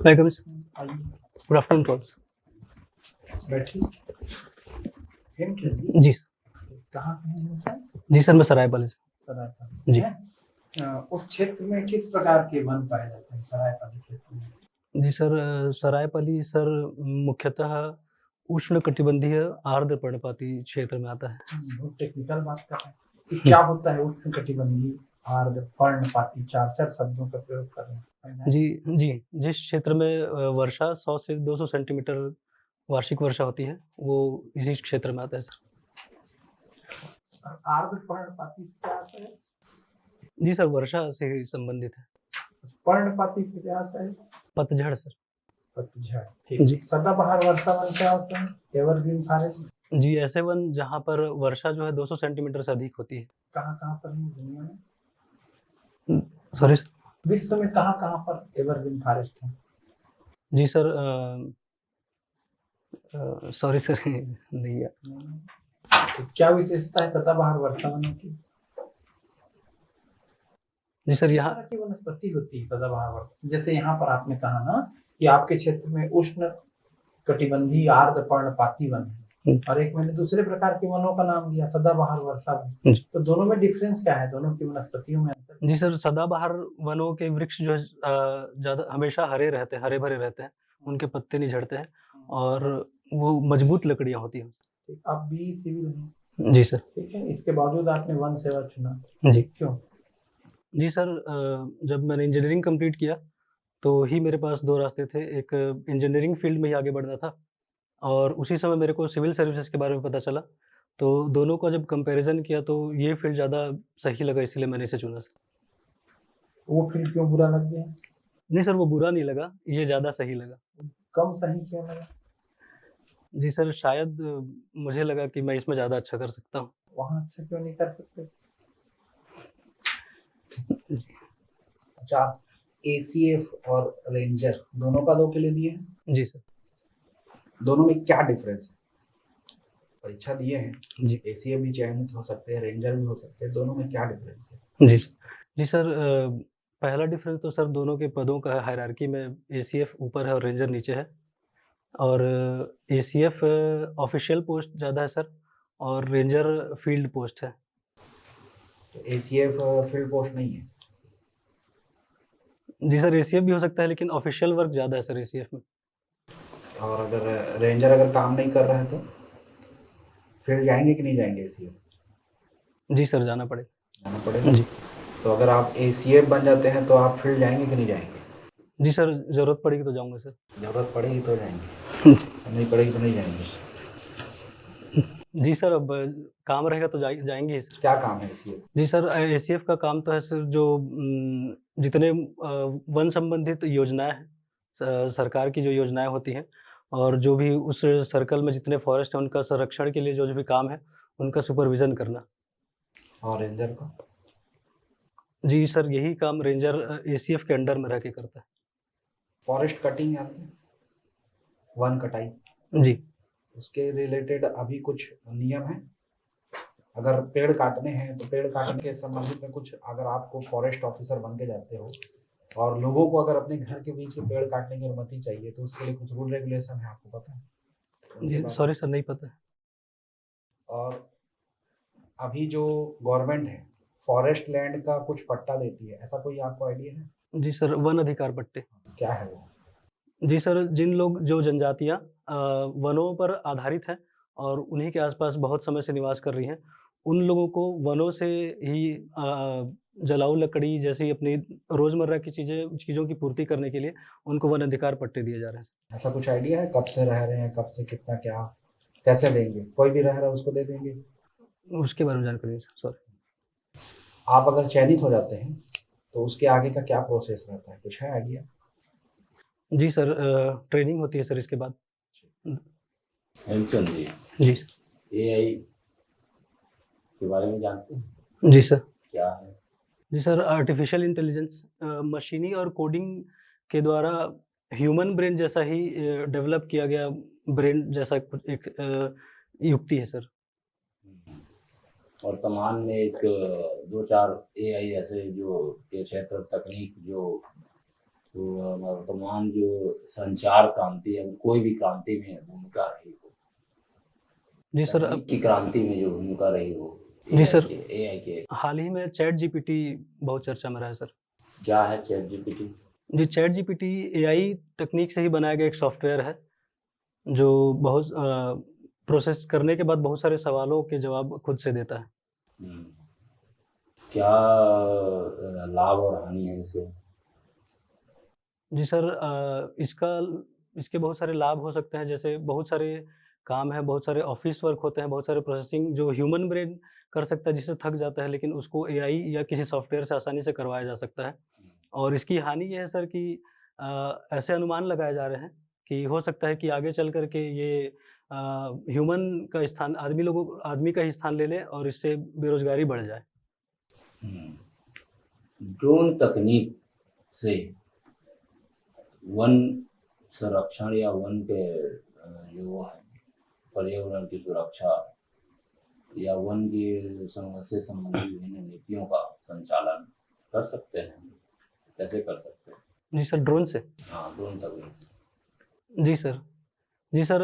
मैं कभी आइए गुड आफ्टरनून कॉल्स। बैठिए। हिंट ले ली। जी कहाँ से हैं आप? जी सर, मैं सरायपाली से। सरायपाली जी। हैं? उस क्षेत्र में किस प्रकार के वन पाए जाते हैं सरायपाली क्षेत्र में? जी सर, सरायपाली सर मुख्यतः उष्णकटिबंधीय आर्द्र पर्णपाती क्षेत्र में आता है। बहुत टेक्निकल बात कर रहे हैं कि क्या होता है उष्णकटिबंधीय आर्द्र पर्णपाती, चार शब्दों का प्रयोग कर रहे हैं। जी, जिस क्षेत्र में वर्षा 100 से 200 सेंटीमीटर वार्षिक वर्षा होती है, वो इसी क्षेत्र में आता है सर। और आर्द्र पर्णपाती से क्या आता है? जी सर, वर्षा से ही संबंधित है। पर्णपाती से क्या आता है? पतझड़ सर। पतझड़। ठीक जी। है। सदाबहार वर्षा वन क्या होता है? Evergreen forest. जी, ऐसे वन जहाँ पर वर्षा जो है 200 सेंटीमीटर से अधिक होती है। कहाँ पर है दुनिया में? Sorry sir. विश्व में कहाँ पर एवरग्रीन फॉरेस्ट है? जी सर, सॉरी सर नहीं है। तो क्या विशेषता है सदाबहार वर्षा वनों की? जी सर, किस यहाँ तरह की वनस्पति होती है सदाबहार वर्षा? जैसे यहाँ पर आपने कहा ना कि आपके क्षेत्र में उष्ण कटिबंधीय आर्द्र पर्णपाती वन है और एक मैंने दूसरे प्रकार के वनों का नाम दिया सदाबहार वर्षा वन। जी। तो दोनों में डिफरेंस क्या है? दोनों की वनस्पतियों में अंतर? जी सर, सदाबहार वनों के वृक्ष जो है ज़्यादा हमेशा हरे रहते हैं, हरे-भरे रहते हैं, उनके पत्ते नहीं झड़ते हैं और वो मजबूत लकड़ियाँ होती हैं। ठीक, आप बी सिविल हैं। जी सर। ठीक है, इसके बावजूद आपने वन सेवा चुना। जी। क्यों? जी सर, जब मैंने इंजीनियरिंग कंप्लीट किया, तो ही मेरे पास 2 रास्ते थे। एक इंजीनियरिंग फील्ड में ही आगे बढ़ना था और उसी समय मेरे को सिविल सर्विसेज़ के बारे में पता चला। तो दोनों का जब कंपैरिज़न किया तो ये फील्ड ज़्यादा सही लगा, इसलिए मैंने इसे चुना सर। वो फील्ड क्यों बुरा लग गया? नहीं सर, वो बुरा नहीं लगा, ये ज़्यादा सही लगा। कम सही क्यों लगा? जी सर, शायद मुझे लगा कि मैं इसमें ज़्यादा अच्छा कर सकता हूँ। वहाँ अच्छा क्यों नहीं कर सकते? जी। अच्छा, आप एसीएफ और रेंजर दोनों का 2 के लिए दिए हैं। जी सर। दोनों में क्या डिफरेंस है? परीक्षा दिए हैं, जी। एसीएफ भी चयनित हो सकते हैं, रेंजर भी हो सकते हैं, दोनों में क्या डिफरेंस है? जी सर। जी सर, पहला डिफ़रेंस तो सर दोनों के पदों का है, हायरार्की में एसीएफ ऊपर है और रेंजर नीचे है और एसीएफ ऑफ़िशियल पोस्ट ज़्यादा है सर और रेंजर फ़ील्ड पोस्ट है। तो एसीएफ फील्ड पोस्ट नहीं है। जी सर, एसीएफ भी हो सकता है लेकिन ऑफ़िशियल वर्क ज़्यादा है सर एसीएफ में। और अगर रेंजर अगर काम नहीं कर रहे हैं तो फील्ड जाएंगे कि नहीं जाएंगे एसीएफ? जी सर, जाना पड़ेगा। जाना पड़ेगा। जी। तो अगर आप एसीएफ बन जाते हैं तो आप फील्ड जाएंगे कि नहीं जाएंगे? जी सर, ज़रूरत पड़ेगी तो जाऊँगा सर। जरूरत पड़ेगी तो जाएंगे, नहीं पड़ेगी तो नहीं जाएंगे। जी सर, अब काम रहेगा तो जाएँगे ही सर। क्या काम है एसीएफ? जी सर, एसीएफ का काम तो है सर जो जितने वन संबंधित योजनाएँ हैं, सरकार की जो योजनाएँ होती हैं और जो भी उस सर्कल में जितने फॉरेस्ट हैं उनका संरक्षण के लिए जो भी काम है, उनका सुपरविज़न करना। और रेंजर का? जी सर, यही काम रेंजर एसीएफ के अंडर में रह के करता है। फॉरेस्ट कटिंग आती है, वन कटाई, जी। उसके रिलेटेड अभी कुछ नियम है? अगर पेड़ काटने हैं तो पेड़ काटने के संबंधित में कुछ, अगर आपको फॉरेस्ट ऑफिसर बन के जाते हो और लोगों को अगर अपने घर के बीच के पेड़ काटने की अनुमति चाहिए तो उसके लिए कुछ रूल रेगुलेशन है, आपको पता है? जी, सॉरी सर, नहीं पता है। और अभी जो गवर्नमेंट है फॉरेस्ट लैंड का कुछ पट्टा देती है, ऐसा कोई आपको आइडिया है? जी सर, वन अधिकार पट्टे। क्या है वो? जी सर, जो जनजातियाँ वनों पर आधारित हैं और उन्हीं के आसपास बहुत समय से निवास कर रही हैं, उन लोगों को वनों से ही जलाऊ लकड़ी जैसी अपनी रोज़मर्रा की चीज़ों की पूर्ति करने के लिए उनको वन अधिकार पट्टे दिए जा रहे हैं। ऐसा कुछ आइडिया है कब से रह रहे हैं, कब से कितना, क्या कैसे देंगे? कोई भी रह रहा है उसको दे देंगे? उसके बारे में जानकारी नहीं सर, सॉरी। आप अगर चयनित हो जाते हैं तो उसके आगे का क्या प्रोसेस रहता है, कुछ है आइडिया? जी सर, ट्रेनिंग होती है सर इसके बाद। हेमचंद जी, जी सर। एआई के बारे में जानते हैं? जी सर। क्या है? जी सर, आर्टिफ़िशियल इंटेलिजेंस मशीनी और कोडिंग के द्वारा ह्यूमन ब्रेन जैसा ही डेवलप किया गया ब्रेन जैसा कुछ एक युक्ति है सर। वर्तमान में एक 2-4 एआई ऐसे जो ये क्षेत्र तकनीक जो तो वर्तमान जो संचार क्रांति है, कोई भी क्रांति में भूमिका रही हो, जी सर। तकनीक की क्रांति में जो भूमिका रही हो जी सर। एआई के, हाल ही में चैट जीपीटी बहुत चर्चा में रहा है सर। क्या है चैट जीपीटी? जी, चैट जीपीटी एआई तकनीक से ही बनाया गया एक सॉफ्टवेयर है, जो बहुत प्रोसेस करने के बाद बहुत सारे सवालों के जवाब खुद से देता है। क्या लाभ और हानि है इसे? जी सर, इसके बहुत सारे लाभ हो सकते हैं, जैसे बहुत सारे काम हैं, बहुत सारे ऑफिस वर्क होते हैं, बहुत सारे प्रोसेसिंग जो ह्यूमन ब्रेन कर सकता है, जिससे थक जाता है, लेकिन उसको एआई या किसी सॉफ्टवेयर से आसानी से करवाया जा सकता है। और इसकी हानि ये है सर कि ऐसे अनुमान लगाए जा रहे हैं कि हो सकता है कि आगे चल कर के ये ह्यूमन का स्थान आदमी का ही स्थान ले ले और इससे बेरोजगारी बढ़ जाए। ड्रोन तकनीक से वन संरक्षण या वन के जो है पर्यावरण की सुरक्षा या वन की से संबंधित विभिन्न नीतियों का संचालन कर सकते हैं, कैसे कर सकते हैं? जी सर, ड्रोन से? हाँ, ड्रोन तकनीक से। जी सर। जी सर,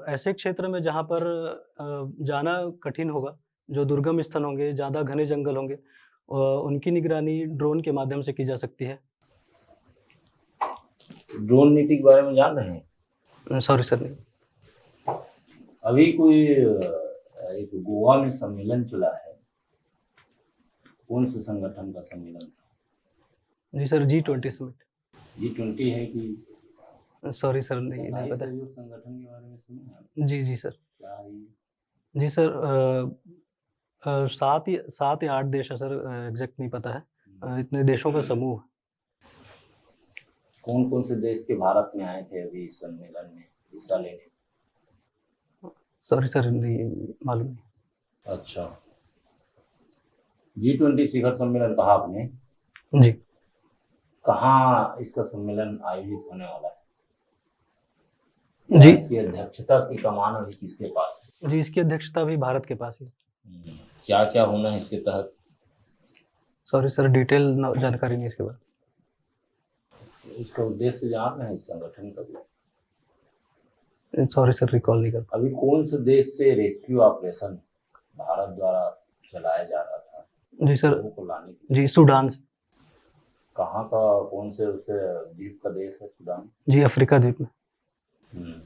ऐसे क्षेत्र में जहाँ पर जाना कठिन होगा, जो दुर्गम स्थल होंगे, ज़्यादा घने जंगल होंगे, उनकी निगरानी ड्रोन के माध्यम से की जा सकती है। ड्रोन नीति के बारे में जान रहे हैं? सॉरी सर, नहीं। अभी कोई एक गोवा में सम्मेलन चला है, कौन से संगठन का सम्मेलन था? जी सर, G20 समिट। G20 है कि? सॉरी सर, नहीं पता। संगठन के बारे में सुना? जी सर। क्या है? जी सर, 7 या 8 देश है सर, एग्जैक्ट नहीं पता है। इतने देशों का समूह। कौन कौन से देश के भारत में आए थे अभी इस सम्मेलन में हिस्सा लेने? सॉरी सर, नहीं मालूम नहीं। अच्छा, G20 शिखर सम्मेलन कहा आपने? जी। कहाँ इसका सम्मेलन आयोजित होने वाला है? जी, इसकी अध्यक्षता की कमान अभी किसके पास है? जी, इसकी अध्यक्षता भी भारत के पास ही। क्या क्या होना है इसके तहत? सॉरी सर, डिटेल जानकारी नहीं इसके बारे में। इसका उद्देश्य जान रहे हैं इस संगठन का? सॉरी सर, रिकॉल नहीं कर पा। अभी कौन से देश से रेस्क्यू ऑपरेशन भारत द्वारा चलाया जा रहा था? जी सर, लोगों को लाने के लिए? जी, सूडान से। कहाँ का, कौन से उसे द्वीप का देश है सूडान? जी, अफ्रीका द्वीप में।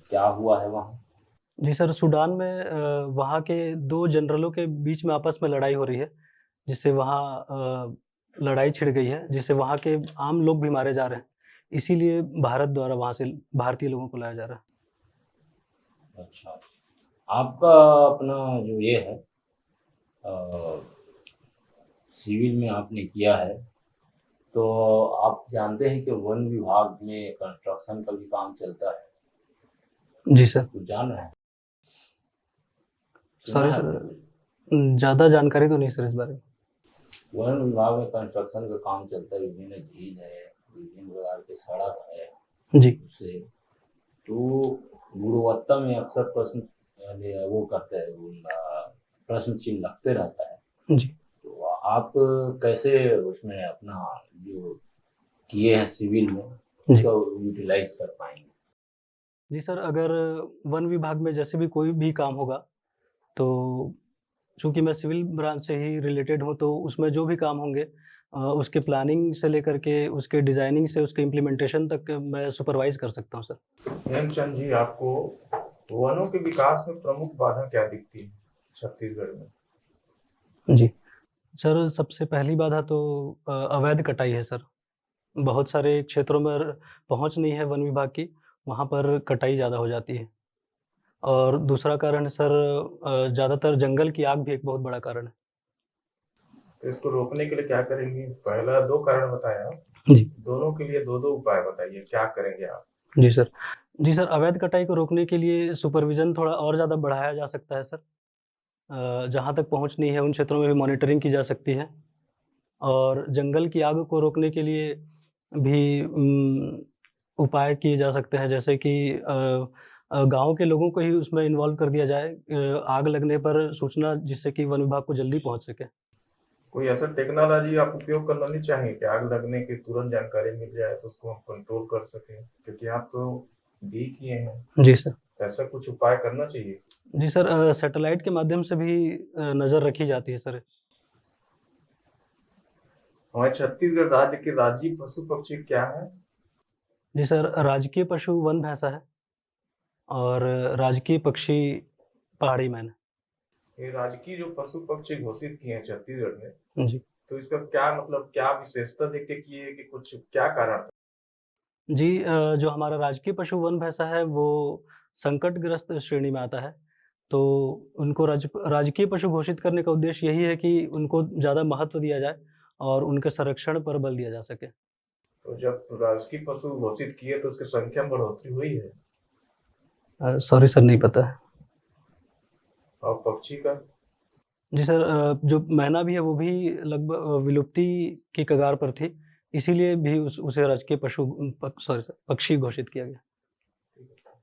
क्या हुआ है वहाँ? जी सर, सूडान में वहाँ के 2 जनरलों के बीच में आपस में लड़ाई हो रही है, जिससे वहाँ लड़ाई छिड़ गई है, जिससे वहाँ के आम लोग भी मारे जा रहे हैं। इसीलिए भारत द्वारा वहाँ से भारतीय लोगों को लाया जा रहा है। अच्छा, आपका अपना जो ये है सिविल में आपने किया है, तो आप जानते हैं कि वन विभाग में कंस्ट्रक्शन का भी काम चलता है? जी सर। कुछ जान रहे हैं? सॉरी सर, ज़्यादा जानकारी तो नहीं सर इस बारे में। वन विभाग में कंस्ट्रक्शन का काम चलता है, विभिन्न झील है, विभिन्न प्रकार के सड़क है जी। उससे तो गुणवत्ता में अक्सर प्रश्न वो करते हैं, प्रश्न चिन्ह लगते रहता है। जी। तो आप कैसे उसमें अपना जो किए हैं सिविल में उसको यूटिलाइज कर पाएंगे? जी सर, अगर वन विभाग में जैसे भी कोई भी काम होगा, तो चूँकि मैं सिविल ब्रांच से ही रिलेटेड हूँ, तो उसमें जो भी काम होंगे उसके प्लानिंग से लेकर के उसके डिज़ाइनिंग से उसके इम्प्लीमेंटेशन तक मैं सुपरवाइज़ कर सकता हूँ सर। हेमचंद जी, आपको वनों के विकास में प्रमुख बाधा क्या दिखती है छत्तीसगढ़ में? जी सर, सबसे पहली बाधा तो अवैध कटाई है सर। बहुत सारे क्षेत्रों में पहुँच नहीं है वन विभाग की, वहाँ पर कटाई ज़्यादा हो जाती है। और दूसरा कारण सर, ज़्यादातर जंगल की आग भी एक बहुत बड़ा कारण है। तो इसको रोकने के लिए क्या करेंगे? पहला 2 कारण बताया आप, जी। दोनों के लिए 2-2 उपाय बताइए, क्या करेंगे आप? जी सर। जी सर, अवैध कटाई को रोकने के लिए सुपरविज़न थोड़ा और ज़्यादा बढ़ाया जा सकता है सर। जहाँ तक पहुँच नहीं है उन क्षेत्रों में भी मॉनिटरिंग की जा सकती है। और जंगल की आग को रोकने के लिए भी उपाय किए जा सकते हैं, जैसे कि गाँव के लोगों को ही उसमें इन्वॉल्व कर दिया जाए, आग लगने पर सूचना, जिससे कि वन विभाग को जल्दी पहुँच सके। कोई ऐसा टेक्नोलॉजी आप उपयोग करना नहीं चाहेंगे कि आग लगने की तुरंत जानकारी मिल जाए तो उसको हम कंट्रोल कर सकें, क्योंकि आप तो बी किए हैं, जी सर। तो ऐसा कुछ उपाय करना चाहिए। जी सर, सैटेलाइट के माध्यम से भी नज़र रखी जाती है सर। हमारे छत्तीसगढ़ राज्य के राज्य पशु पक्षी क्या है? जी सर, राजकीय पशु वन भैंसा है और राजकीय पक्षी पहाड़ी मैना ये राजकीय जो पशु पक्षी घोषित किए हैं छत्तीसगढ़ में, है। जी। तो इसका क्या मतलब, क्या विशेषता देख के किए कि कुछ क्या कारण था? जी, जो हमारा राजकीय पशु वन भैंसा है वो संकटग्रस्त श्रेणी में आता है। तो उनको राजकीय पशु घोषित करने का उद्देश्य यही है कि उनको ज़्यादा महत्व दिया जाए और उनके संरक्षण पर बल दिया जा सके। तो जब राजकीय पशु घोषित किए तो उसकी संख्या में बढ़ोतरी हुई है? सॉरी सर, नहीं पता है। और पक्षी का? जी सर, जो मैना भी है वो भी लगभग विलुप्ति की कगार पर थी, इसीलिए भी उसे राजकीय पशु सॉरी सर, पक्षी घोषित किया गया।